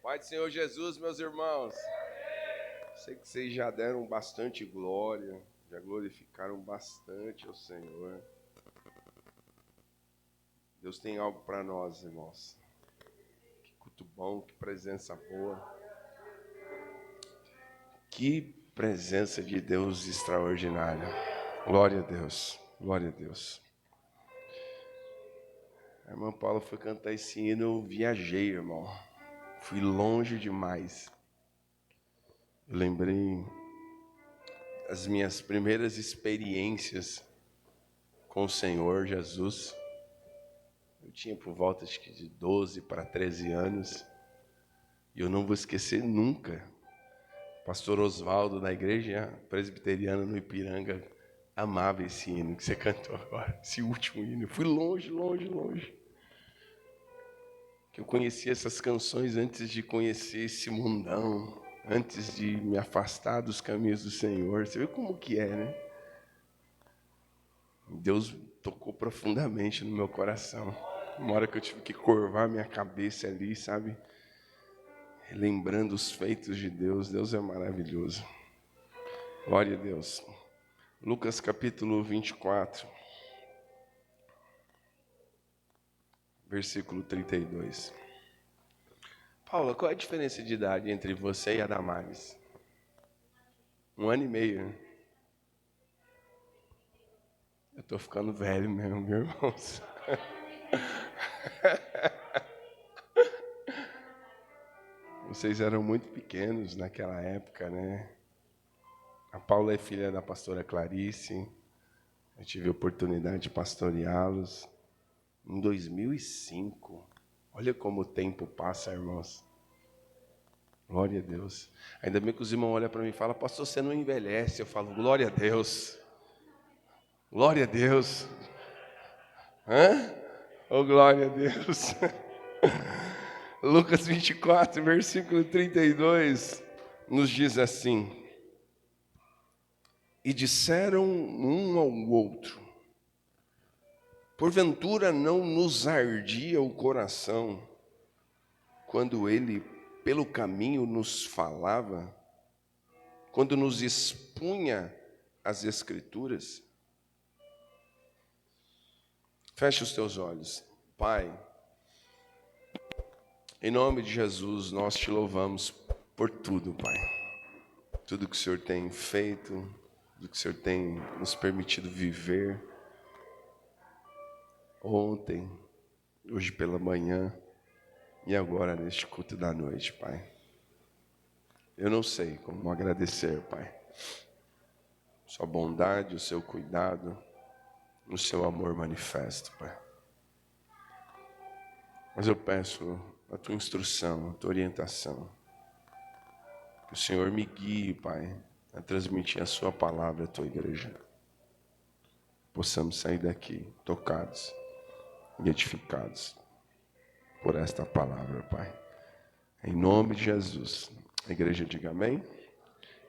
Pai do Senhor Jesus, meus irmãos. Sei que vocês já deram bastante glória, já glorificaram bastante ao Senhor. Deus tem algo para nós, irmãos. Que culto bom, que presença boa. Que presença de Deus extraordinária. Glória a Deus, glória a Deus. A irmã Paula foi cantar esse hino, eu viajei, irmão. Fui longe demais. Eu lembrei as minhas primeiras experiências com o Senhor Jesus. Eu tinha por volta de 12 para 13 anos. E eu não vou esquecer nunca. Pastor Oswaldo, da igreja presbiteriana no Ipiranga, amava esse hino que você cantou agora, esse último hino. Eu fui longe, longe, longe. Que eu conhecia essas canções antes de conhecer esse mundão, antes de me afastar dos caminhos do Senhor. Você vê como que é, né? Deus tocou profundamente no meu coração. Uma hora que eu tive que curvar minha cabeça ali, sabe? Lembrando os feitos de Deus. Deus é maravilhoso. Glória a Deus. Lucas capítulo 24, versículo 32. Paula, qual é a diferença de idade entre você e a Damares? 1 ano e meio, né? Eu estou ficando velho mesmo, meus irmãos. Vocês eram muito pequenos naquela época, né? A Paula é filha da pastora Clarice. Eu tive a oportunidade de pastoreá-los em 2005. Olha como o tempo passa, irmãos. Glória a Deus. Ainda bem que os irmãos olham para mim e falam, pastor, você não envelhece. Eu falo, glória a Deus. Glória a Deus. Hã? Oh, glória a Deus. Lucas 24, versículo 32, nos diz assim: E disseram um ao outro, porventura não nos ardia o coração, quando ele pelo caminho nos falava, quando nos expunha as Escrituras? Feche os teus olhos. Pai, em nome de Jesus, nós te louvamos por tudo, Pai. Tudo que o Senhor tem feito, tudo que o Senhor tem nos permitido viver. Ontem, hoje pela manhã e agora neste culto da noite, Pai. Eu não sei como agradecer, Pai. Sua bondade, o seu cuidado, o seu amor manifesto, Pai. Mas eu peço a tua instrução, a tua orientação. Que o Senhor me guie, Pai, a transmitir a sua palavra à tua igreja. Possamos sair daqui tocados e edificados por esta palavra, Pai. Em nome de Jesus. A igreja diga amém.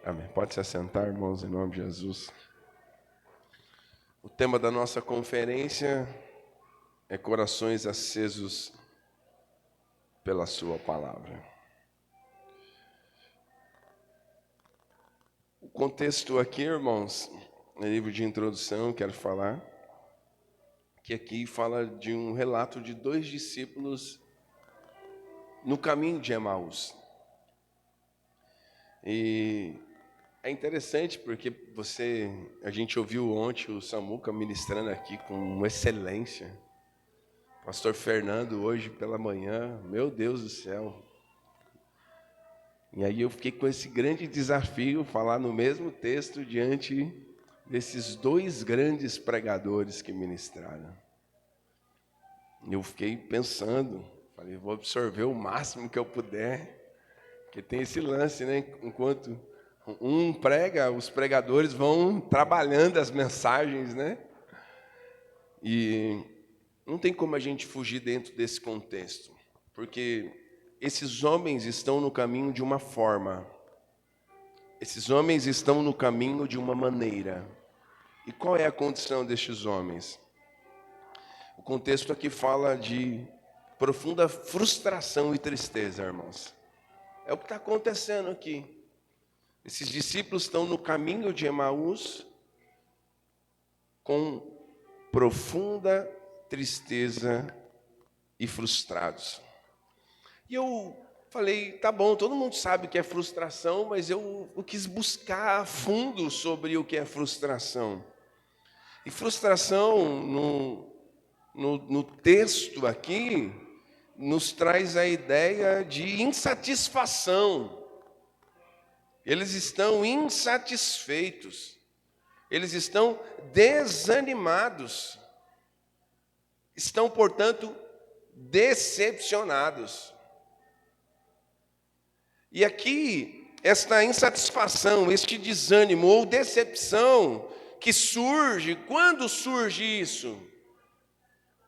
Amém. Pode se assentar, irmãos, em nome de Jesus. O tema da nossa conferência é corações acesos pela sua palavra. O contexto aqui, irmãos, no livro de introdução, quero falar, que aqui fala de um relato de 2 discípulos no caminho de Emaús. E é interessante porque a gente ouviu ontem o Samuca ministrando aqui com excelência. Pastor Fernando hoje pela manhã, meu Deus do céu. E aí eu fiquei com esse grande desafio, falar no mesmo texto diante desses 2 grandes pregadores que ministraram. Eu fiquei pensando, falei, vou absorver o máximo que eu puder, porque tem esse lance, né? Enquanto um prega, os pregadores vão trabalhando as mensagens, né? E não tem como a gente fugir dentro desse contexto, porque esses homens estão no caminho de uma forma, esses homens estão no caminho de uma maneira. E qual é a condição destes homens? O contexto aqui fala de profunda frustração e tristeza, irmãos. É o que está acontecendo aqui. Esses discípulos estão no caminho de Emaús com profunda tristeza e frustrados. E eu falei, tá bom, todo mundo sabe o que é frustração, mas eu quis buscar a fundo sobre o que é frustração. E frustração, no texto aqui, nos traz a ideia de insatisfação. Eles estão insatisfeitos. Eles estão desanimados. Estão, portanto, decepcionados. E aqui, esta insatisfação, este desânimo ou decepção que surge, quando surge isso?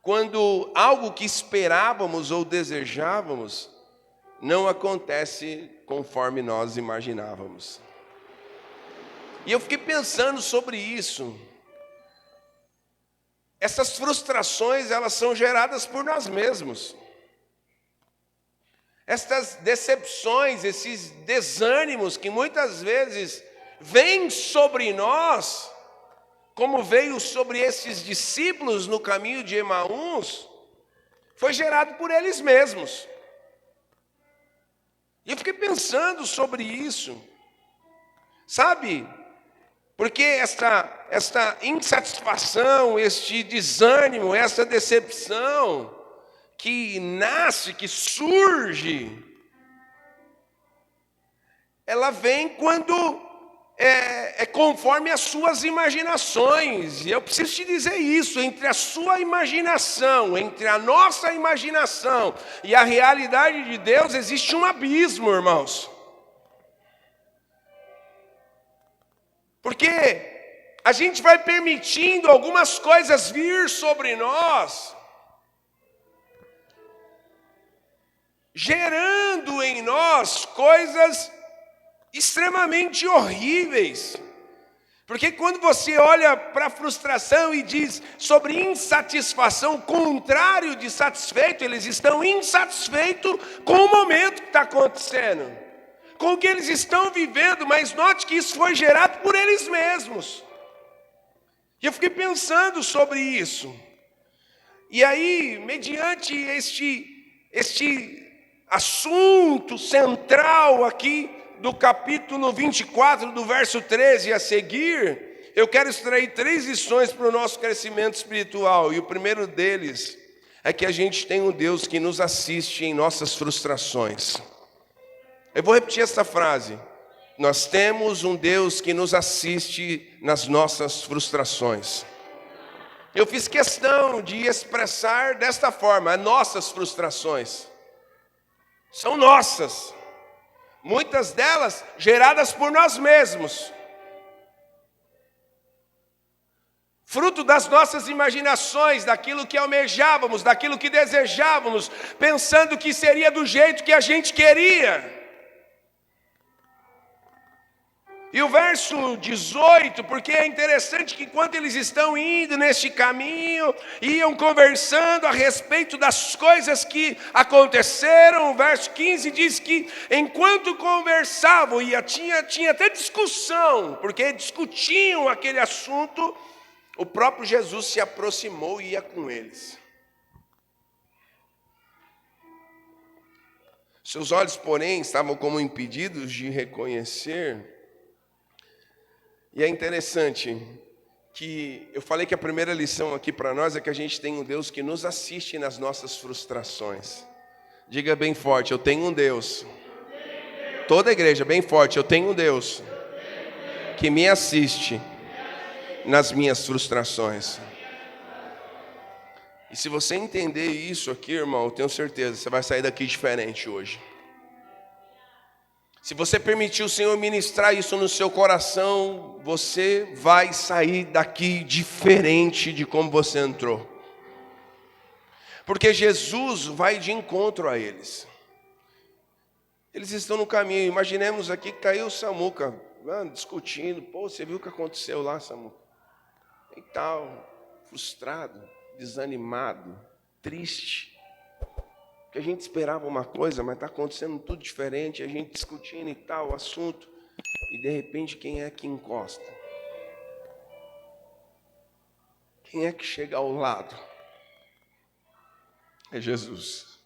Quando algo que esperávamos ou desejávamos não acontece conforme nós imaginávamos. E eu fiquei pensando sobre isso. Essas frustrações, elas são geradas por nós mesmos. Estas decepções, esses desânimos que muitas vezes vêm sobre nós, como veio sobre esses discípulos no caminho de Emaús, foi gerado por eles mesmos. E eu fiquei pensando sobre isso, sabe? Porque esta insatisfação, este desânimo, essa decepção que nasce, que surge, ela vem quando é conforme as suas imaginações. E eu preciso te dizer isso, entre a sua imaginação, entre a nossa imaginação e a realidade de Deus, existe um abismo, irmãos. Porque a gente vai permitindo algumas coisas vir sobre nós, gerando em nós coisas extremamente horríveis. Porque quando você olha para a frustração e diz sobre insatisfação, o contrário de satisfeito, eles estão insatisfeitos com o momento que está acontecendo, com o que eles estão vivendo, mas note que isso foi gerado por eles mesmos. E eu fiquei pensando sobre isso. E aí, mediante este assunto central aqui do capítulo 24, do verso 13 a seguir, eu quero extrair 3 lições para o nosso crescimento espiritual. E o primeiro deles é que a gente tem um Deus que nos assiste em nossas frustrações. Eu vou repetir essa frase. Nós temos um Deus que nos assiste nas nossas frustrações. Eu fiz questão de expressar desta forma, nossas frustrações. São nossas. Muitas delas geradas por nós mesmos. Fruto das nossas imaginações, daquilo que almejávamos, daquilo que desejávamos, pensando que seria do jeito que a gente queria. E o verso 18, porque é interessante que enquanto eles estão indo neste caminho, iam conversando a respeito das coisas que aconteceram, o verso 15 diz que enquanto conversavam, tinha até discussão, porque discutiam aquele assunto, o próprio Jesus se aproximou e ia com eles. Seus olhos, porém, estavam como impedidos de reconhecer. E é interessante que eu falei que a primeira lição aqui para nós é que a gente tem um Deus que nos assiste nas nossas frustrações. Diga bem forte, eu tenho um Deus. Toda a igreja, bem forte, eu tenho um Deus que me assiste nas minhas frustrações. E se você entender isso aqui, irmão, eu tenho certeza, você vai sair daqui diferente hoje. Se você permitir o Senhor ministrar isso no seu coração, você vai sair daqui diferente de como você entrou. Porque Jesus vai de encontro a eles. Eles estão no caminho. Imaginemos aqui que caiu o Samuca, discutindo. Pô, você viu o que aconteceu lá, Samuca? E tal, frustrado, desanimado, triste. que a gente esperava uma coisa, mas está acontecendo tudo diferente, a gente discutindo e tal, o assunto, e de repente quem é que encosta? Quem é que chega ao lado? É Jesus.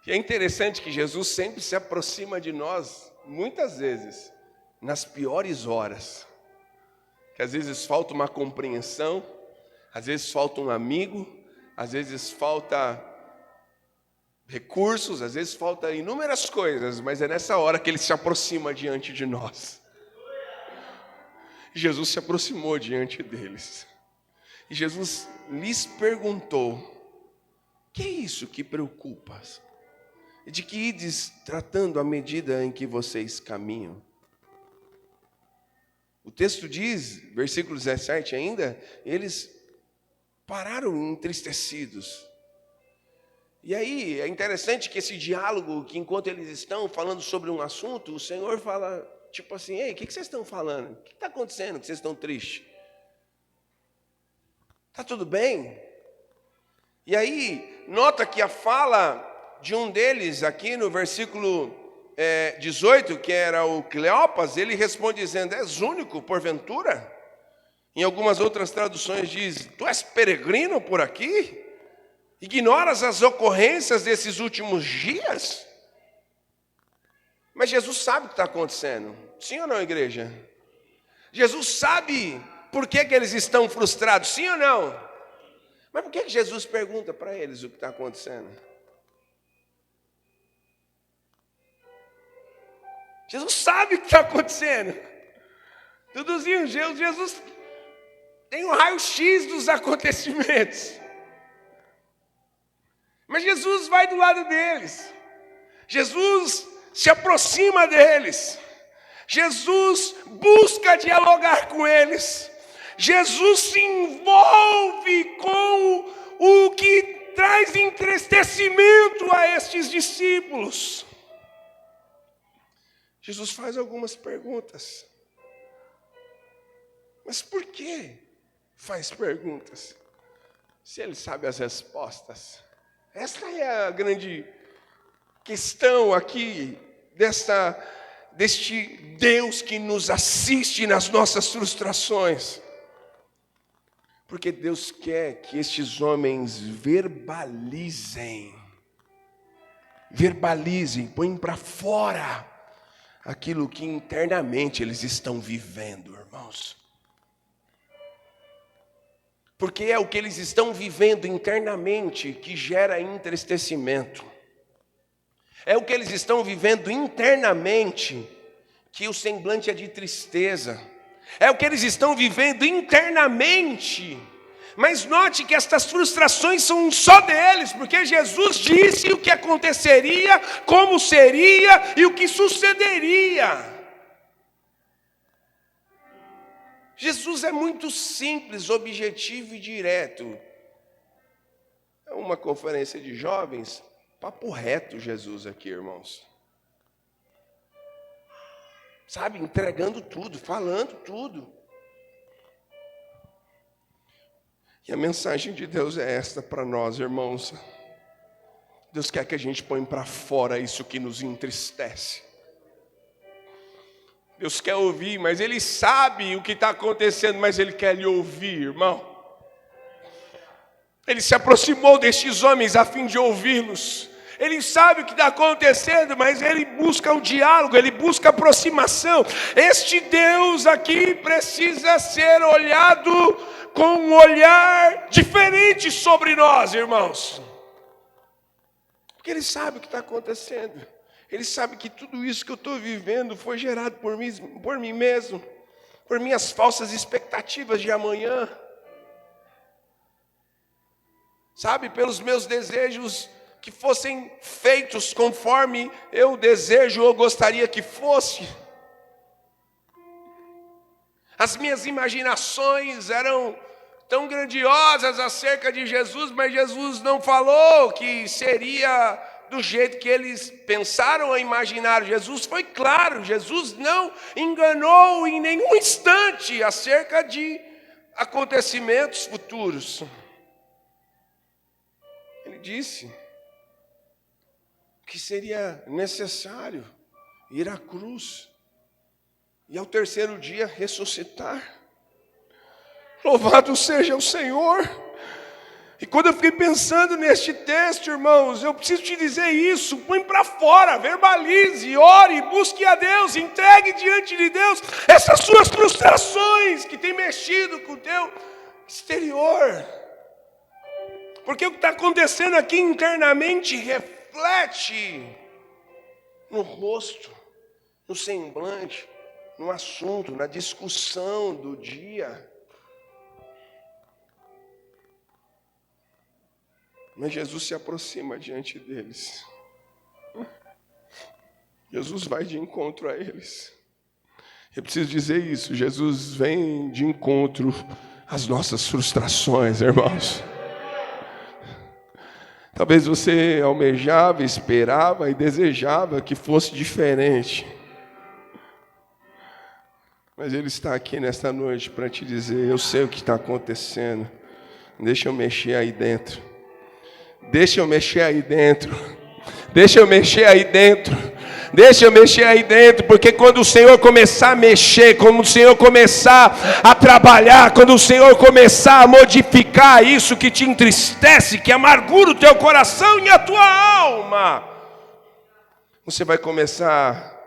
E é interessante que Jesus sempre se aproxima de nós, muitas vezes, nas piores horas. Que às vezes falta uma compreensão, às vezes falta um amigo, às vezes falta recursos, às vezes falta inúmeras coisas, mas é nessa hora que Ele se aproxima diante de nós. Jesus se aproximou diante deles. E Jesus lhes perguntou: que é isso que preocupas? E de que ides tratando à medida em que vocês caminham? O texto diz, versículo 17 ainda, eles pararam entristecidos. E aí, é interessante que esse diálogo, que enquanto eles estão falando sobre um assunto, o Senhor fala, tipo assim, ei, o que vocês estão falando? O que está acontecendo que vocês estão tristes? Está tudo bem? E aí, nota que a fala de um deles, aqui no versículo 18, que era o Cleopas, ele responde dizendo, és único, porventura? Em algumas outras traduções diz, tu és peregrino por aqui? Ignoras as ocorrências desses últimos dias? Mas Jesus sabe o que está acontecendo. Sim ou não, igreja? Jesus sabe por que eles estão frustrados. Sim ou não? Mas por que Jesus pergunta para eles o que está acontecendo? Jesus sabe o que está acontecendo. Duduzinho, Jesus tem um raio-x dos acontecimentos. Mas Jesus vai do lado deles. Jesus se aproxima deles. Jesus busca dialogar com eles. Jesus se envolve com o que traz entristecimento a estes discípulos. Jesus faz algumas perguntas. Mas por que faz perguntas? Se ele sabe as respostas. Esta é a grande questão aqui deste Deus que nos assiste nas nossas frustrações. Porque Deus quer que estes homens verbalizem, põem para fora aquilo que internamente eles estão vivendo, irmãos. Porque é o que eles estão vivendo internamente que gera entristecimento. É o que eles estão vivendo internamente que o semblante é de tristeza. É o que eles estão vivendo internamente. Mas note que estas frustrações são só deles, porque Jesus disse o que aconteceria, como seria e o que sucederia. Jesus é muito simples, objetivo e direto. É uma conferência de jovens, papo reto Jesus aqui, irmãos. Sabe, entregando tudo, falando tudo. E a mensagem de Deus é esta para nós, irmãos. Deus quer que a gente ponha para fora isso que nos entristece. Deus quer ouvir, mas Ele sabe o que está acontecendo, mas Ele quer lhe ouvir, irmão. Ele se aproximou destes homens a fim de ouvi-los. Ele sabe o que está acontecendo, mas Ele busca o diálogo, Ele busca a aproximação. Este Deus aqui precisa ser olhado com um olhar diferente sobre nós, irmãos. Porque Ele sabe o que está acontecendo. Ele sabe que tudo isso que eu estou vivendo foi gerado por mim mesmo, por minhas falsas expectativas de amanhã. Sabe, pelos meus desejos que fossem feitos conforme eu desejo ou gostaria que fosse. As minhas imaginações eram tão grandiosas acerca de Jesus, mas Jesus não falou que seria do jeito que eles pensaram ou imaginaram. Jesus foi claro, Jesus não enganou em nenhum instante acerca de acontecimentos futuros. Ele disse que seria necessário ir à cruz e ao terceiro dia ressuscitar. Louvado seja o Senhor! E quando eu fiquei pensando neste texto, irmãos, eu preciso te dizer isso, põe para fora, verbalize, ore, busque a Deus, entregue diante de Deus essas suas frustrações que tem mexido com o teu exterior. Porque o que está acontecendo aqui internamente reflete no rosto, no semblante, no assunto, na discussão do dia. Mas Jesus se aproxima diante deles. Jesus vai de encontro a eles. Eu preciso dizer isso, Jesus vem de encontro às nossas frustrações, irmãos. Talvez você almejava, esperava e desejava que fosse diferente. Mas Ele está aqui nesta noite para te dizer, eu sei o que está acontecendo. Deixa eu mexer aí dentro. Deixa eu mexer aí dentro. Deixa eu mexer aí dentro. Deixa eu mexer aí dentro, porque quando o Senhor começar a mexer, quando o Senhor começar a trabalhar, quando o Senhor começar a modificar isso que te entristece, que amargura o teu coração e a tua alma, você vai começar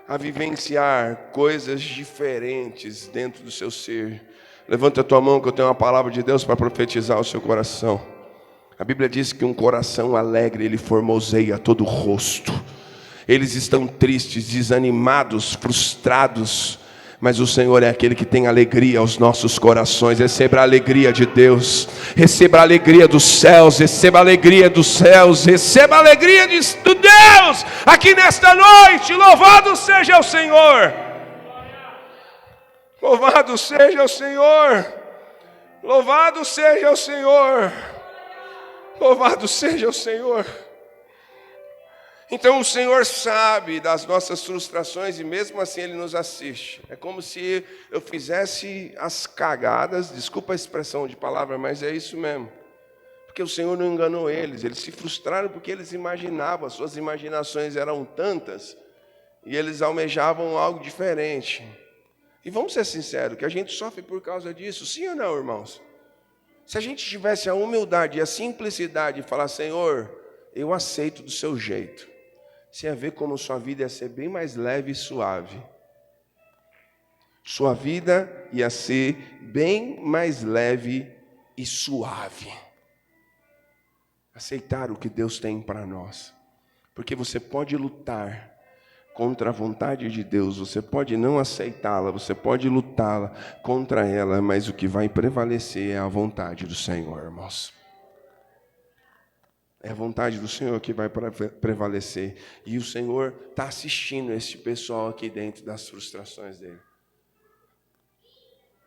a vivenciar coisas diferentes dentro do seu ser. Levanta a tua mão que eu tenho uma palavra de Deus para profetizar o seu coração. A Bíblia diz que um coração alegre, ele formoseia todo o rosto. Eles estão tristes, desanimados, frustrados, mas o Senhor é aquele que tem alegria aos nossos corações. Receba a alegria de Deus, receba a alegria dos céus, receba a alegria dos céus, receba a alegria de Deus aqui nesta noite. Louvado seja o Senhor, louvado seja o Senhor, louvado seja o Senhor. Louvado seja o Senhor. Então o Senhor sabe das nossas frustrações e mesmo assim Ele nos assiste. É como se eu fizesse as cagadas, desculpa a expressão de palavra, mas é isso mesmo. Porque o Senhor não enganou eles se frustraram porque eles imaginavam, as suas imaginações eram tantas e eles almejavam algo diferente. E vamos ser sinceros, que a gente sofre por causa disso, sim ou não, irmãos? Se a gente tivesse a humildade e a simplicidade de falar, Senhor, eu aceito do seu jeito, você ia ver como sua vida ia ser bem mais leve e suave. Sua vida ia ser bem mais leve e suave. Aceitar o que Deus tem para nós. Porque você pode lutar contra a vontade de Deus, você pode não aceitá-la, você pode lutá-la contra ela, mas o que vai prevalecer é a vontade do Senhor, irmãos. É a vontade do Senhor que vai prevalecer. E o Senhor está assistindo esse pessoal aqui dentro das frustrações dele.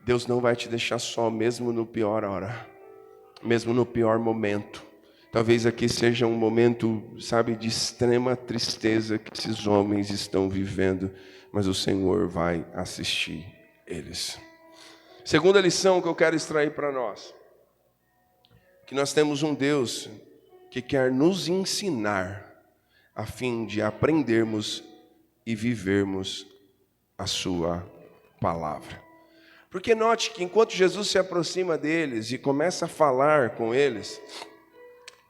Deus não vai te deixar só, mesmo no pior hora, mesmo no pior momento. Talvez aqui seja um momento, sabe, de extrema tristeza que esses homens estão vivendo, mas o Senhor vai assistir eles. Segunda lição que eu quero extrair para nós, que nós temos um Deus que quer nos ensinar a fim de aprendermos e vivermos a sua palavra. Porque note que enquanto Jesus se aproxima deles e começa a falar com eles,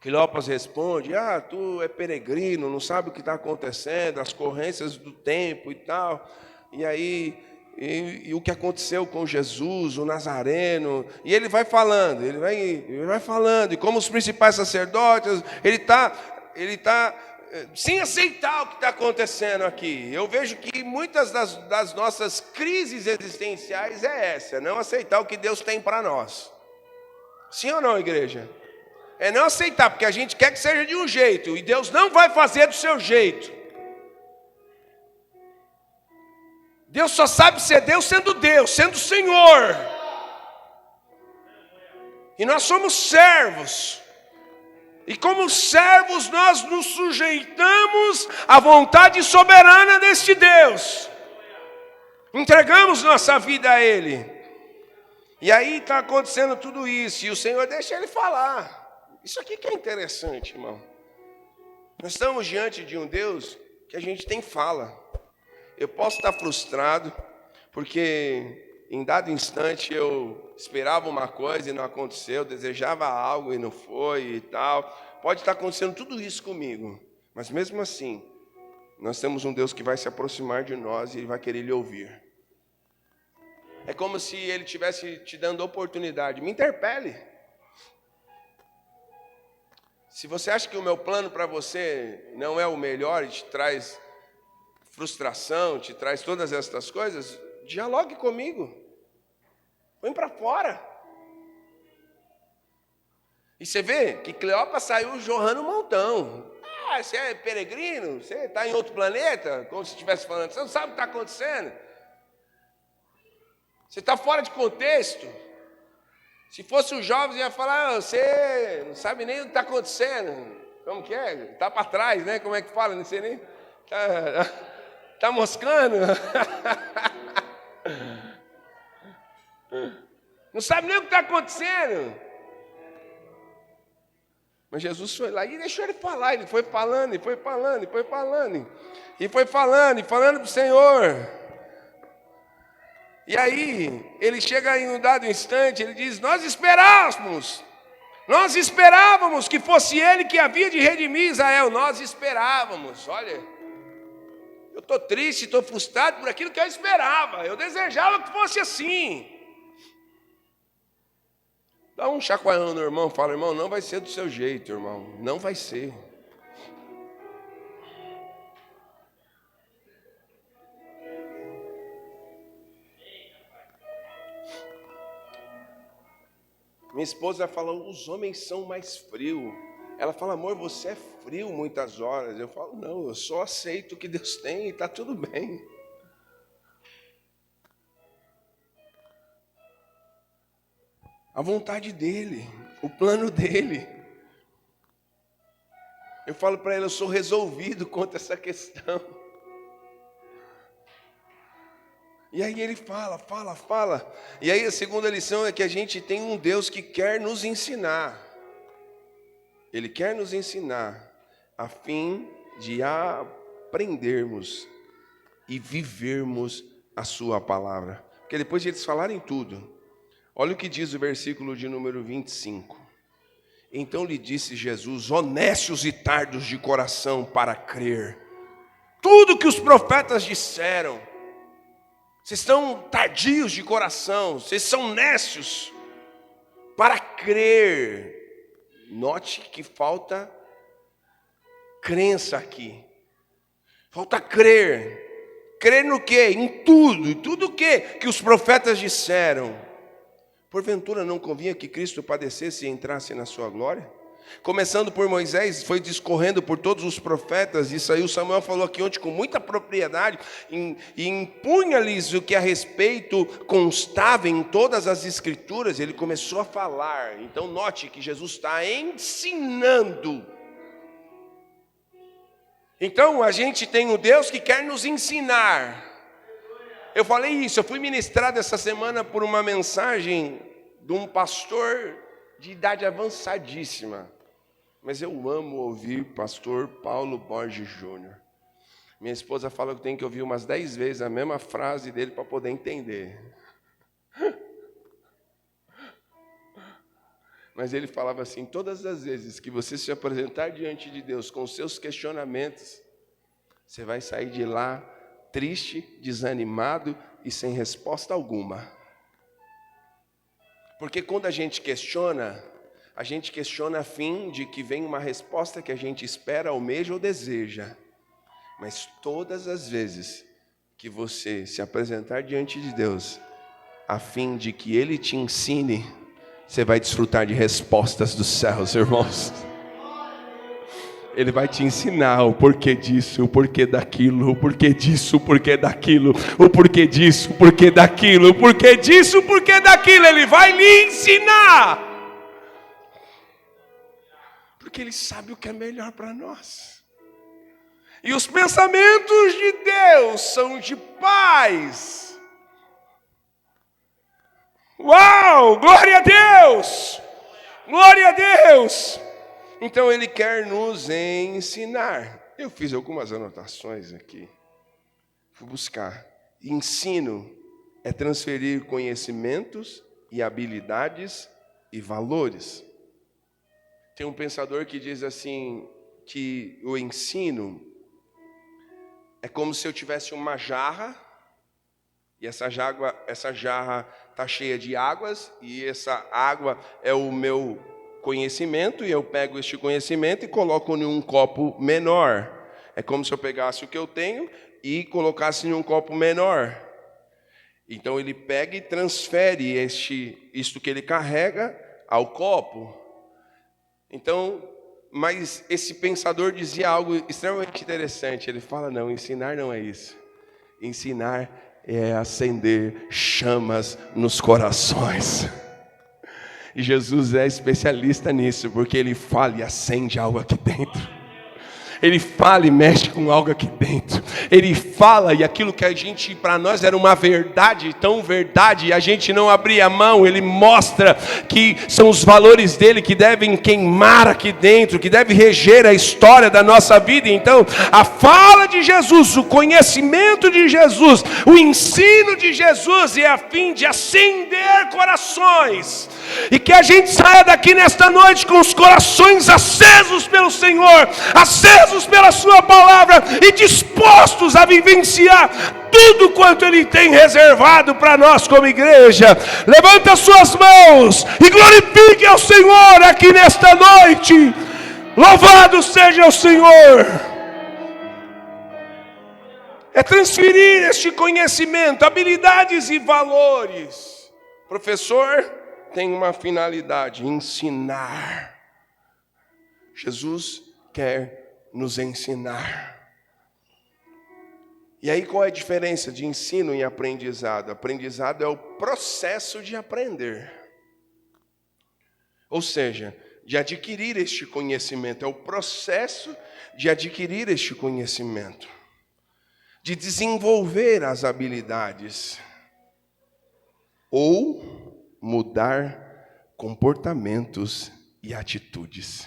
Cleopas responde, tu é peregrino, não sabe o que está acontecendo, as corrências do tempo e tal. E aí, e o que aconteceu com Jesus, o Nazareno. E ele vai falando, ele vai falando. E como os principais sacerdotes, ele tá sem aceitar o que está acontecendo aqui. Eu vejo que muitas das nossas crises existenciais é essa, não aceitar o que Deus tem para nós. Sim ou não, igreja? É não aceitar, porque a gente quer que seja de um jeito, e Deus não vai fazer do seu jeito. Deus só sabe ser Deus, sendo Senhor. E nós somos servos. E como servos nós nos sujeitamos à vontade soberana deste Deus. Entregamos nossa vida a Ele. E aí está acontecendo tudo isso, e o Senhor deixa Ele falar. Isso aqui que é interessante, irmão. Nós estamos diante de um Deus que a gente tem fala. Eu posso estar frustrado, porque em dado instante eu esperava uma coisa e não aconteceu, desejava algo e não foi e tal. Pode estar acontecendo tudo isso comigo, mas mesmo assim, nós temos um Deus que vai se aproximar de nós e Ele vai querer lhe ouvir. É como se Ele estivesse te dando oportunidade. Me interpele. Se você acha que o meu plano para você não é o melhor e te traz frustração, te traz todas essas coisas, dialogue comigo. Põe para fora. E você vê que Cleópatra saiu jorrando um montão. Ah, você é peregrino? Você está em outro planeta? Como se estivesse falando, você não sabe o que está acontecendo. Você está fora de contexto. Se fosse os jovens, ia falar, você não sabe nem o que está acontecendo. Como que é? Está para trás, né? Como é que fala? Não sei nem. Está moscando? Não sabe nem o que está acontecendo. Mas Jesus foi lá e deixou ele falar. Ele foi falando, e foi falando, e foi falando. E foi falando, e falando para o Senhor. E aí, ele chega em um dado instante, ele diz, nós esperávamos que fosse ele que havia de redimir Israel. Nós esperávamos, olha, eu estou triste, estou frustrado por aquilo que eu esperava. Eu desejava que fosse assim. Dá um chacoalhão no irmão, fala, irmão, não vai ser do seu jeito, irmão, não vai ser. Minha esposa fala, os homens são mais frios. Ela fala, amor, você é frio muitas horas. Eu falo, não, eu só aceito o que Deus tem e está tudo bem. A vontade dEle, o plano dEle. Eu falo para ela, eu sou resolvido quanto a essa questão. E aí ele fala. E aí a segunda lição é que a gente tem um Deus que quer nos ensinar. Ele quer nos ensinar a fim de aprendermos e vivermos a sua palavra. Porque depois de eles falarem tudo, olha o que diz o versículo de número 25. Então lhe disse Jesus, honestos e tardos de coração para crer. Tudo que os profetas disseram. Vocês estão tardios de coração, vocês são nécios para crer. Note que falta crença aqui. Falta crer. Crer no quê? Em tudo. E tudo o quê? Que os profetas disseram. Porventura não convinha que Cristo padecesse e entrasse na sua glória? Começando por Moisés, foi discorrendo por todos os profetas, isso aí o Samuel falou aqui ontem com muita propriedade, e impunha-lhes o que a respeito constava em todas as escrituras, ele começou a falar. Então note que Jesus está ensinando. Então a gente tem um Deus que quer nos ensinar. Eu falei isso, eu fui ministrado essa semana por uma mensagem de um pastor de idade avançadíssima. Mas eu amo ouvir pastor Paulo Borges Júnior. Minha esposa fala que eu tenho que ouvir umas 10 vezes a mesma frase dele para poder entender. Mas ele falava assim, todas as vezes que você se apresentar diante de Deus com seus questionamentos, você vai sair de lá triste, desanimado e sem resposta alguma. Porque quando a gente questiona a fim de que venha uma resposta que a gente espera, almeja ou deseja. Mas todas as vezes que você se apresentar diante de Deus, a fim de que Ele te ensine, você vai desfrutar de respostas dos céus, irmãos. Ele vai te ensinar o porquê disso, o porquê daquilo, o porquê disso, o porquê daquilo, o porquê disso, o porquê daquilo, o porquê disso, o porquê daquilo. Ele vai lhe ensinar. Porque Ele sabe o que é melhor para nós. E os pensamentos de Deus são de paz. Uau! Glória a Deus! Glória a Deus! Então ele quer nos ensinar. Eu fiz algumas anotações aqui. Fui buscar. Ensino é transferir conhecimentos e habilidades e valores. Tem um pensador que diz assim, que o ensino é como se eu tivesse uma jarra, e essa jarra está cheia de águas, e essa água é o meu conhecimento, e eu pego este conhecimento e coloco em um copo menor. É como se eu pegasse o que eu tenho e colocasse em um copo menor. Então ele pega e transfere isto que ele carrega ao copo. Então, mas esse pensador dizia algo extremamente interessante. Ele fala, não, ensinar não é isso. Ensinar é acender chamas nos corações. E Jesus é especialista nisso, porque ele fala e acende algo aqui dentro. Ele fala e mexe com algo aqui dentro. Ele fala e aquilo que a gente, para nós era uma verdade, tão verdade, e a gente não abria a mão. Ele mostra que são os valores dele que devem queimar aqui dentro, que deve reger a história da nossa vida. Então, a fala de Jesus, o conhecimento de Jesus, o ensino de Jesus é a fim de acender corações. E que a gente saia daqui nesta noite com os corações acesos pelo Senhor, acesos pela sua palavra e dispostos a vivenciar tudo quanto Ele tem reservado para nós como igreja. Levanta suas mãos e glorifique ao Senhor aqui nesta noite. Louvado seja o Senhor. É transferir este conhecimento, habilidades e valores. Professor, tem uma finalidade, ensinar. Jesus quer nos ensinar. E aí qual é a diferença de ensino e aprendizado? Aprendizado é o processo de aprender. Ou seja, de adquirir este conhecimento. É o processo de adquirir este conhecimento. De desenvolver as habilidades. Ou mudar comportamentos e atitudes.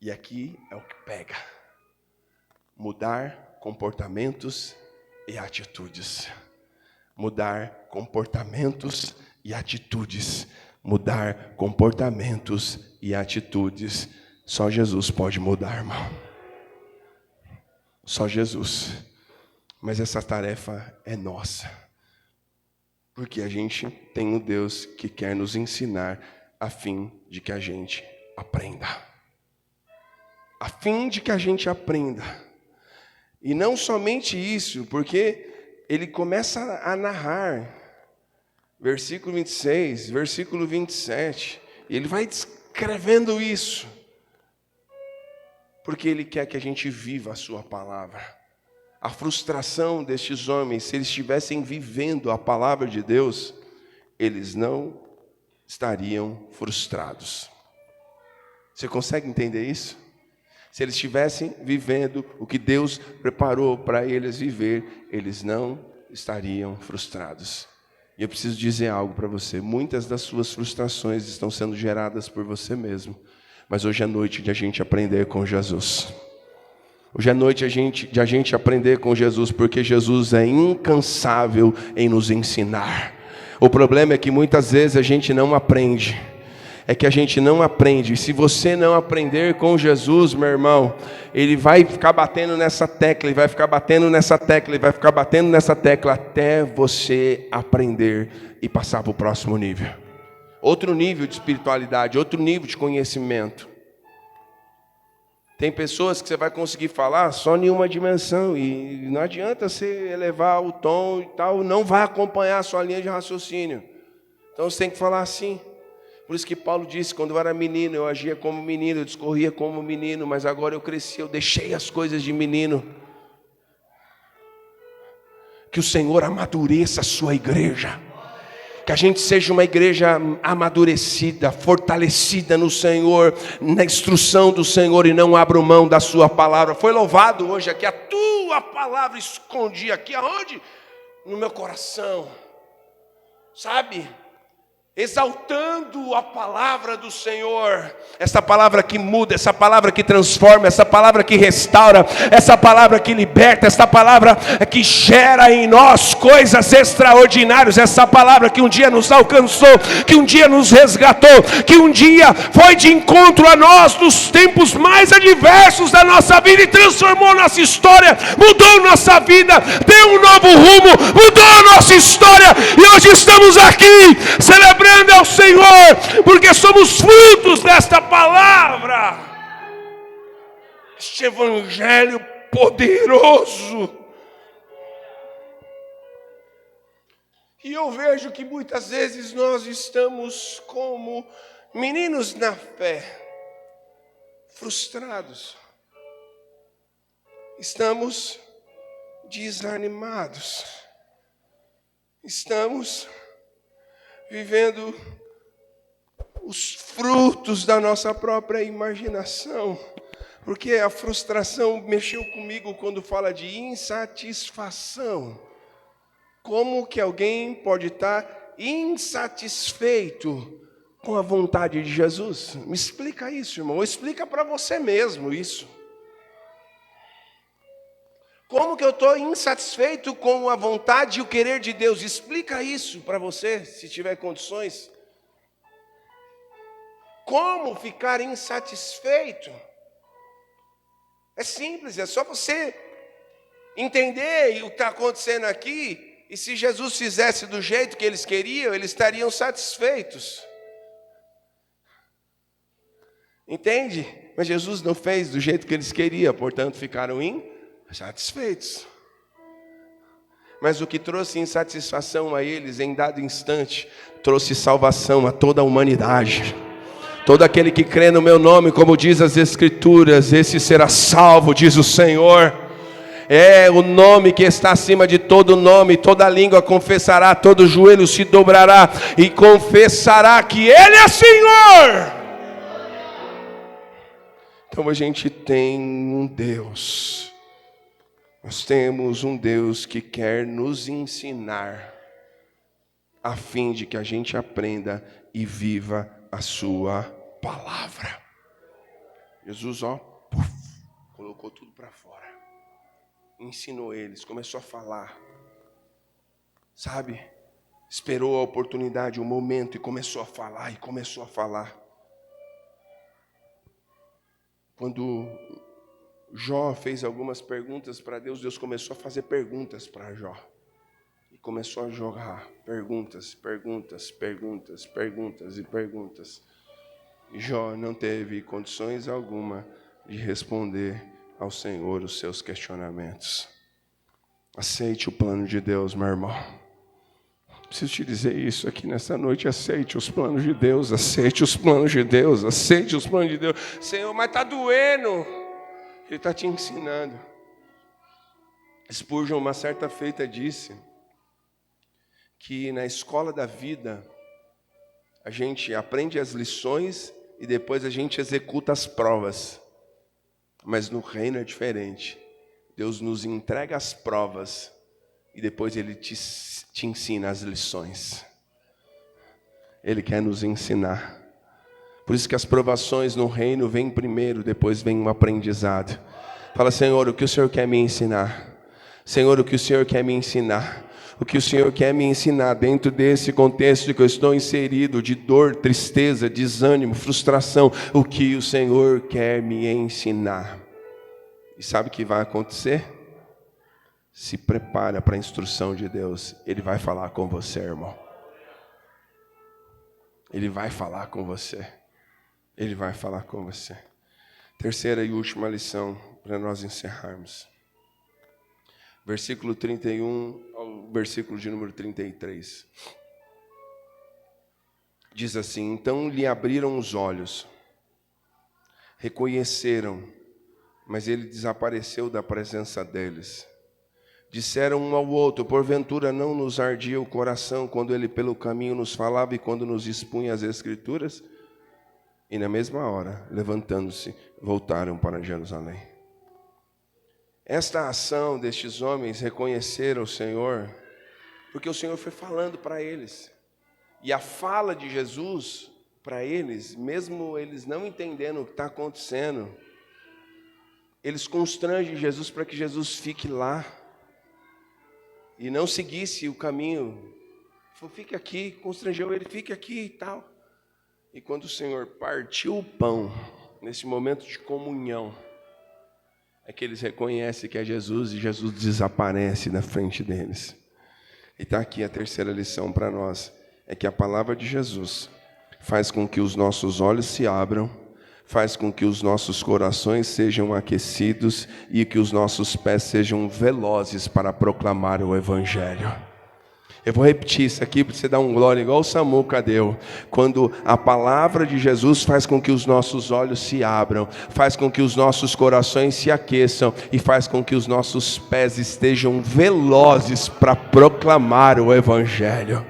E aqui é o que pega. Mudar comportamentos e atitudes. Mudar comportamentos e atitudes. Mudar comportamentos e atitudes. Só Jesus pode mudar, irmão. Só Jesus. Mas essa tarefa é nossa. Porque a gente tem um Deus que quer nos ensinar a fim de que a gente aprenda. A fim de que a gente aprenda. E não somente isso, porque ele começa a narrar. Versículo 26, versículo 27. E ele vai descrevendo isso. Porque ele quer que a gente viva a sua palavra. A frustração destes homens, se eles estivessem vivendo a palavra de Deus, eles não estariam frustrados. Você consegue entender isso? Se eles estivessem vivendo o que Deus preparou para eles viver, eles não estariam frustrados. E eu preciso dizer algo para você. Muitas das suas frustrações estão sendo geradas por você mesmo. Mas hoje é noite de a gente aprender com Jesus. Hoje é noite de a gente aprender com Jesus, porque Jesus é incansável em nos ensinar. O problema é que muitas vezes a gente não aprende. É que a gente não aprende. E se você não aprender com Jesus, meu irmão, ele vai ficar batendo nessa tecla, ele vai ficar batendo nessa tecla, ele vai ficar batendo nessa tecla, até você aprender e passar para o próximo nível. Outro nível de espiritualidade, outro nível de conhecimento. Tem pessoas que você vai conseguir falar só em uma dimensão, e não adianta você elevar o tom e tal, não vai acompanhar a sua linha de raciocínio. Então você tem que falar assim. Por isso que Paulo disse, quando eu era menino, eu agia como menino, eu discorria como menino, mas agora eu cresci, eu deixei as coisas de menino. Que o Senhor amadureça a sua igreja. Que a gente seja uma igreja amadurecida, fortalecida no Senhor, na instrução do Senhor, e não abra mão da sua palavra. Foi louvado hoje aqui, a tua palavra escondi aqui, aonde? No meu coração. Sabe? exaltando a palavra do Senhor, essa palavra que muda, essa palavra que transforma, essa palavra que restaura, essa palavra que liberta, essa palavra que gera em nós coisas extraordinárias, essa palavra que um dia nos alcançou, que um dia nos resgatou, que um dia foi de encontro a nós nos tempos mais adversos da nossa vida e transformou nossa história, mudou nossa vida, deu um novo rumo, mudou a nossa história, e hoje estamos aqui celebrando ao Senhor, porque somos frutos desta palavra, este evangelho poderoso. E eu vejo que muitas vezes nós estamos como meninos na fé, frustrados, estamos desanimados, estamos vivendo os frutos da nossa própria imaginação, porque a frustração mexeu comigo quando fala de insatisfação. Como que alguém pode estar insatisfeito com a vontade de Jesus? Me explica isso, irmão. Ou explica para você mesmo isso. Como que eu estou insatisfeito com a vontade e o querer de Deus? Explica isso para você, se tiver condições. Como ficar insatisfeito? É simples, é só você entender o que está acontecendo aqui. E se Jesus fizesse do jeito que eles queriam, eles estariam satisfeitos. Entende? Mas Jesus não fez do jeito que eles queriam, portanto ficaram insatisfeitos. Mas o que trouxe insatisfação a eles em dado instante, trouxe salvação a toda a humanidade. Todo aquele que crê no meu nome, como diz as Escrituras, esse será salvo, diz o Senhor. É o nome que está acima de todo nome, toda língua confessará, todo joelho se dobrará e confessará que Ele é Senhor. Então a gente tem um Deus, nós temos um Deus que quer nos ensinar, a fim de que a gente aprenda e viva a sua palavra. Jesus, colocou tudo para fora, ensinou eles, começou a falar, sabe? Esperou a oportunidade, o momento e começou a falar, e começou a falar. Quando Jó fez algumas perguntas para Deus, Deus começou a fazer perguntas para Jó. E começou a jogar perguntas. E Jó não teve condições alguma de responder ao Senhor os seus questionamentos. Aceite o plano de Deus, meu irmão. Preciso te dizer isso aqui nessa noite. Aceite os planos de Deus, aceite os planos de Deus, aceite os planos de Deus. Senhor, mas está doendo. Ele está te ensinando. Spurgeon, uma certa feita, disse que na escola da vida a gente aprende as lições e depois a gente executa as provas. Mas no reino é diferente. Deus nos entrega as provas e depois Ele te ensina as lições. Ele quer nos ensinar. Por isso que as provações no reino vêm primeiro, depois vem um aprendizado. Fala, Senhor, o que o Senhor quer me ensinar? Senhor, o que o Senhor quer me ensinar? O que o Senhor quer me ensinar dentro desse contexto que eu estou inserido, de dor, tristeza, desânimo, frustração, o que o Senhor quer me ensinar? E sabe o que vai acontecer? Se prepara para a instrução de Deus. Ele vai falar com você, irmão. Ele vai falar com você. Ele vai falar com você. Terceira e última lição para nós encerrarmos. Versículo 31 ao versículo de número 33. Diz assim: então lhe abriram os olhos, reconheceram, mas ele desapareceu da presença deles. Disseram um ao outro: porventura não nos ardia o coração quando ele pelo caminho nos falava e quando nos expunha as Escrituras? E na mesma hora, levantando-se, voltaram para Jerusalém. Esta ação destes homens reconheceram o Senhor, porque o Senhor foi falando para eles. E a fala de Jesus para eles, mesmo eles não entendendo o que está acontecendo, eles constrangem Jesus para que Jesus fique lá e não seguisse o caminho. Ele falou, fique aqui, constrangeu ele, fique aqui e tal. E quando o Senhor partiu o pão, nesse momento de comunhão, é que eles reconhecem que é Jesus e Jesus desaparece na frente deles. E está aqui a terceira lição para nós, é que a palavra de Jesus faz com que os nossos olhos se abram, faz com que os nossos corações sejam aquecidos e que os nossos pés sejam velozes para proclamar o Evangelho. Eu vou repetir isso aqui para você dar um glória igual o Samuca deu. Quando a palavra de Jesus faz com que os nossos olhos se abram, faz com que os nossos corações se aqueçam e faz com que os nossos pés estejam velozes para proclamar o Evangelho.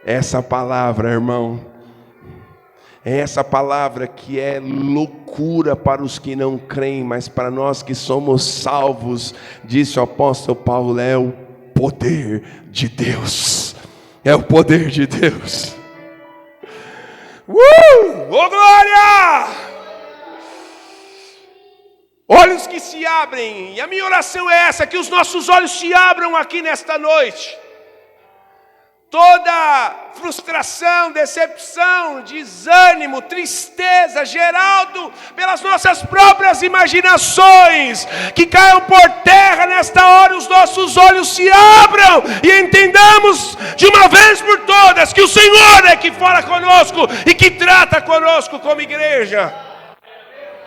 Essa palavra, irmão, é essa palavra que é loucura para os que não creem, mas para nós que somos salvos, disse o apóstolo Paulo, é o poder de Deus. É o poder de Deus. Oh glória! Olhos que se abrem. E a minha oração é essa, que os nossos olhos se abram aqui nesta noite. Toda frustração, decepção, desânimo, tristeza, Geraldo, pelas nossas próprias imaginações, que caiam por terra nesta hora, os nossos olhos se abram e entendamos de uma vez por todas que o Senhor é que fala conosco e que trata conosco como igreja.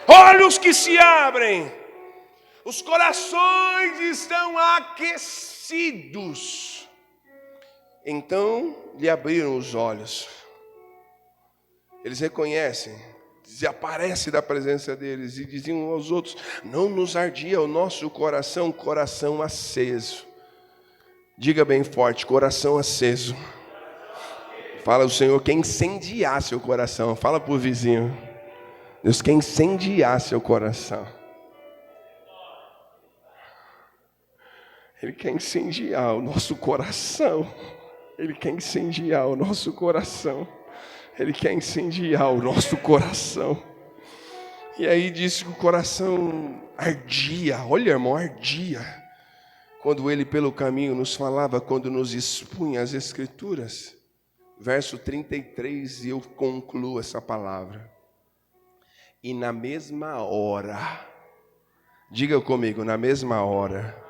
Olhos que se abrem, os corações estão aquecidos. Então lhe abriram os olhos. Eles reconhecem, desaparece da presença deles e diziam aos outros: não nos ardia o nosso coração, coração aceso. Diga bem forte, coração aceso. Fala o Senhor, quer incendiar seu coração. Fala para o vizinho, Deus quer incendiar seu coração. Ele quer incendiar o nosso coração. Ele quer incendiar o nosso coração. Ele quer incendiar o nosso coração. E aí disse que o coração ardia. Olha, irmão, ardia. Quando ele pelo caminho nos falava, quando nos expunha as Escrituras. Verso 33, e eu concluo essa palavra. E na mesma hora. Diga comigo, na mesma hora.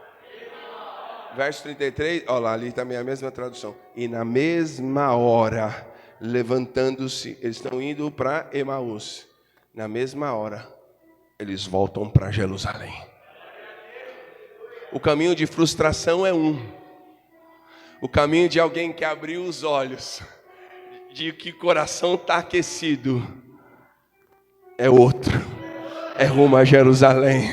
Verso 33, olha lá, ali também é a mesma tradução. E na mesma hora, levantando-se, eles estão indo para Emaús. Na mesma hora, eles voltam para Jerusalém. O caminho de frustração é um. O caminho de alguém que abriu os olhos, de que o coração está aquecido, é outro. É rumo a Jerusalém.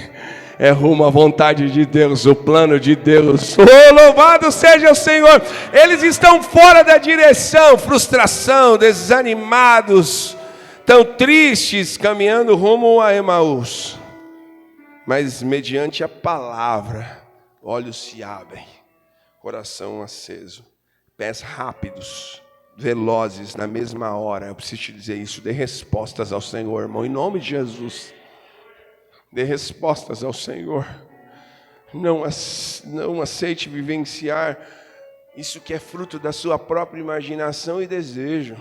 É rumo à vontade de Deus, o plano de Deus. Oh, louvado seja o Senhor. Eles estão fora da direção, frustração, desanimados, tão tristes, caminhando rumo a Emaús. Mas mediante a palavra, olhos se abrem, coração aceso, pés rápidos, velozes na mesma hora. Eu preciso te dizer isso, dê respostas ao Senhor, irmão, em nome de Jesus. Dê respostas ao Senhor. Não aceite vivenciar isso que é fruto da sua própria imaginação e desejo.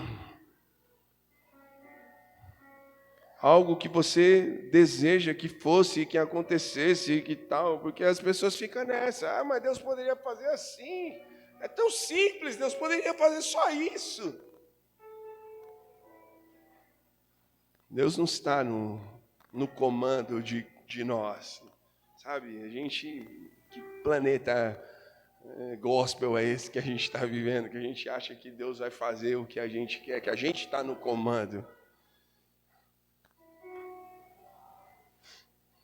Algo que você deseja que fosse, que acontecesse, que tal, porque as pessoas ficam nessa. Mas Deus poderia fazer assim. É tão simples, Deus poderia fazer só isso. Deus não está no comando de nós, sabe? A gente, que planeta gospel é esse que a gente está vivendo, que a gente acha que Deus vai fazer o que a gente quer, que a gente está no comando,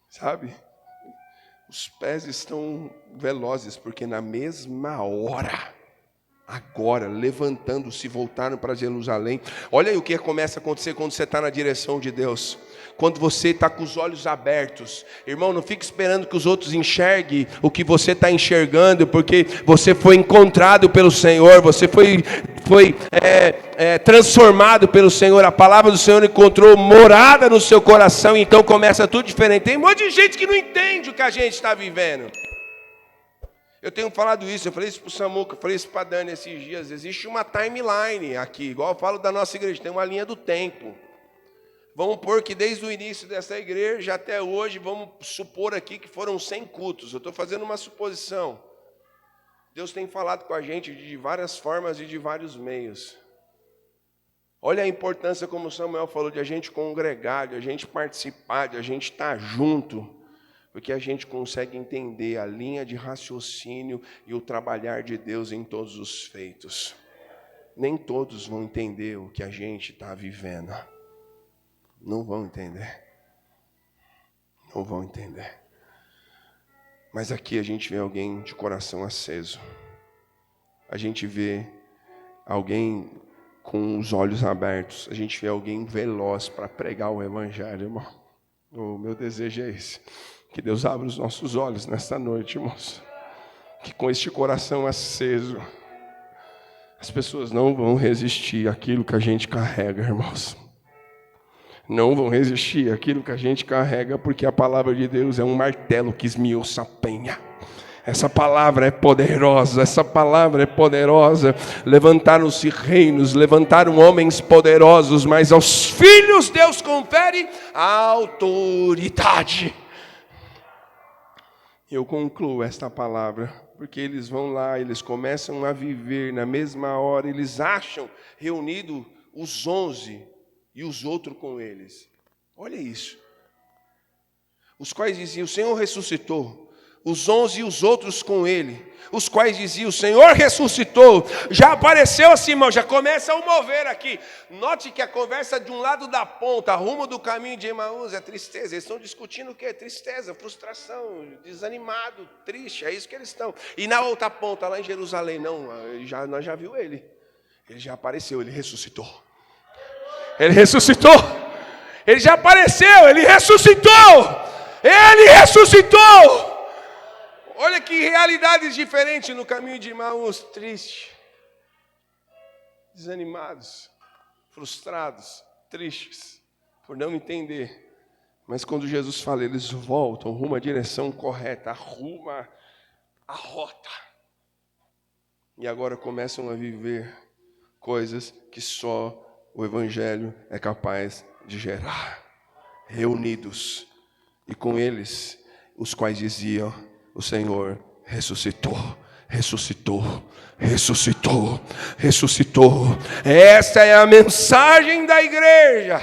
sabe? Os pés estão velozes, porque na mesma hora agora, levantando-se, voltaram para Jerusalém. Olha aí o que começa a acontecer quando você está na direção de Deus. Quando você está com os olhos abertos. Irmão, não fique esperando que os outros enxerguem o que você está enxergando, porque você foi encontrado pelo Senhor, você foi transformado pelo Senhor. A palavra do Senhor encontrou morada no seu coração, então começa tudo diferente. Tem um monte de gente que não entende o que a gente está vivendo. Eu tenho falado isso, eu falei isso para o Samuca, eu falei isso para a Dani esses dias. Existe uma timeline aqui, igual eu falo da nossa igreja, tem uma linha do tempo. Vamos pôr que desde o início dessa igreja até hoje, vamos supor aqui que foram 100 cultos. Eu estou fazendo uma suposição. Deus tem falado com a gente de várias formas e de vários meios. Olha a importância, como o Samuel falou, de a gente congregar, de a gente participar, de a gente estar junto. Porque a gente consegue entender a linha de raciocínio e o trabalhar de Deus em todos os feitos. Nem todos vão entender o que a gente está vivendo. Não vão entender. Não vão entender. Mas aqui a gente vê alguém de coração aceso. A gente vê alguém com os olhos abertos. A gente vê alguém veloz para pregar o evangelho, irmão. O meu desejo é esse. Que Deus abra os nossos olhos nesta noite, irmãos. Que com este coração aceso, as pessoas não vão resistir àquilo que a gente carrega, irmãos. Não vão resistir àquilo que a gente carrega, porque a palavra de Deus é um martelo que esmiuça a penha. Essa palavra é poderosa, essa palavra é poderosa. Levantaram-se reinos, levantaram homens poderosos, mas aos filhos Deus confere autoridade. Eu concluo esta palavra, porque eles vão lá, eles começam a viver na mesma hora, eles acham reunido os 11 e os outros com eles. Olha isso. Os quais diziam, o Senhor ressuscitou. Os 11 e os outros com ele. Os quais diziam, o Senhor ressuscitou. Já apareceu assim, irmão, já começa a mover aqui. Note que a conversa de um lado da ponta, rumo do caminho de Emaús, é tristeza. Eles estão discutindo o quê? Tristeza, frustração, desanimado, triste. É isso que eles estão. E na outra ponta, lá em Jerusalém, não, nós já vimos ele. Ele já apareceu, ele ressuscitou. Ele ressuscitou. Ele já apareceu, ele ressuscitou. Ele ressuscitou. Olha que realidades diferentes no caminho de Emaús. Tristes, desanimados, frustrados, tristes, por não entender. Mas quando Jesus fala, eles voltam rumo à direção correta, rumo à rota. E agora começam a viver coisas que só o Evangelho é capaz de gerar. Reunidos, e com eles, os quais diziam, o Senhor ressuscitou, ressuscitou, ressuscitou, ressuscitou. Essa é a mensagem da igreja.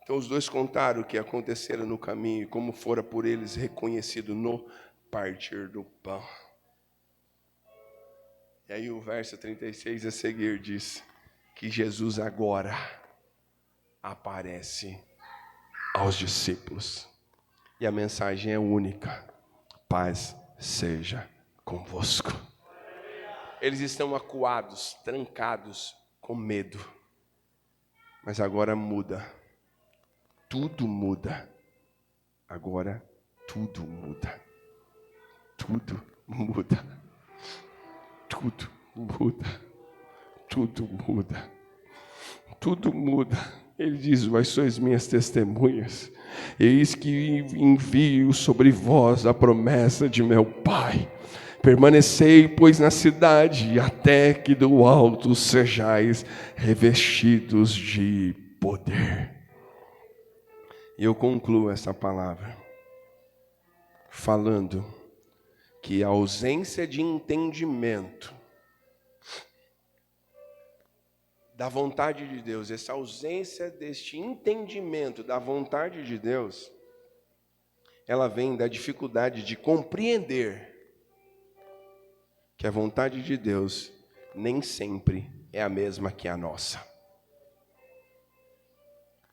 Então os dois contaram o que acontecera no caminho e como fora por eles reconhecido no partir do pão. E aí o verso 36 a seguir diz que Jesus agora aparece aos discípulos. E a mensagem é única. Paz seja convosco. Eles estão acuados, trancados, com medo. Mas agora muda. Tudo muda. Agora tudo muda. Tudo muda. Tudo muda. Tudo muda. Tudo muda. Ele diz, vós sois minhas testemunhas. Eis que envio sobre vós a promessa de meu Pai. Permanecei, pois, na cidade, até que do alto sejais revestidos de poder. E eu concluo essa palavra falando que a ausência de entendimento da vontade de Deus, essa ausência deste entendimento da vontade de Deus, ela vem da dificuldade de compreender que a vontade de Deus nem sempre é a mesma que a nossa.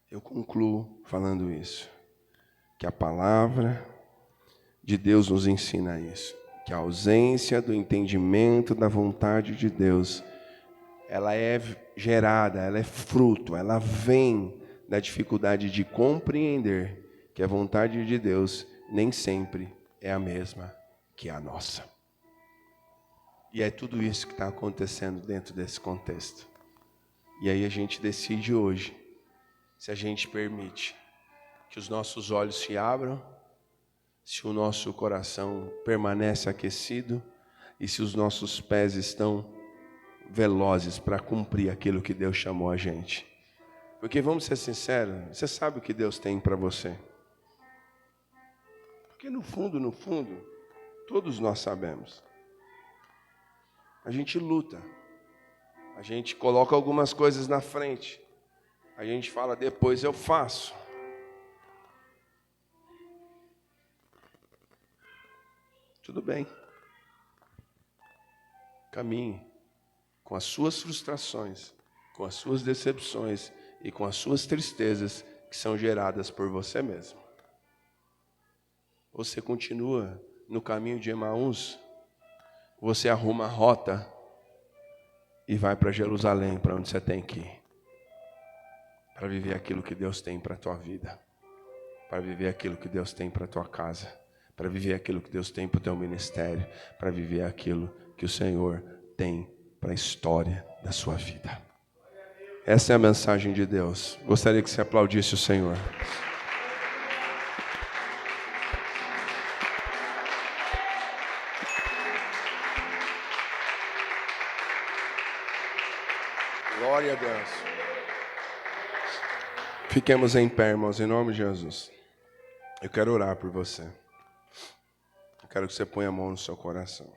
Eu concluo falando isso, que a palavra de Deus nos ensina isso. que a ausência do entendimento da vontade de Deus, ela é gerada, ela é fruto, ela vem da dificuldade de compreender que a vontade de Deus nem sempre é a mesma que a nossa. E é tudo isso que está acontecendo dentro desse contexto. E aí a gente decide hoje, se a gente permite que os nossos olhos se abram, se o nosso coração permanece aquecido e se os nossos pés estão velozes para cumprir aquilo que Deus chamou a gente. Porque vamos ser sinceros, você sabe o que Deus tem para você. Porque no fundo, todos nós sabemos. A gente luta, a gente coloca algumas coisas na frente, a gente fala, depois eu faço. Tudo bem. Caminhe com as suas frustrações, com as suas decepções e com as suas tristezas que são geradas por você mesmo. Você continua no caminho de Emaús, você arruma a rota e vai para Jerusalém, para onde você tem que ir, para viver aquilo que Deus tem para a tua vida, para viver aquilo que Deus tem para a tua casa, para viver aquilo que Deus tem para o teu ministério, para viver aquilo que o Senhor tem para a história da sua vida. Essa é a mensagem de Deus. Gostaria que você aplaudisse o Senhor. Glória a Deus. Fiquemos em pé, irmãos, em nome de Jesus. Eu quero orar por você. Eu quero que você ponha a mão no seu coração.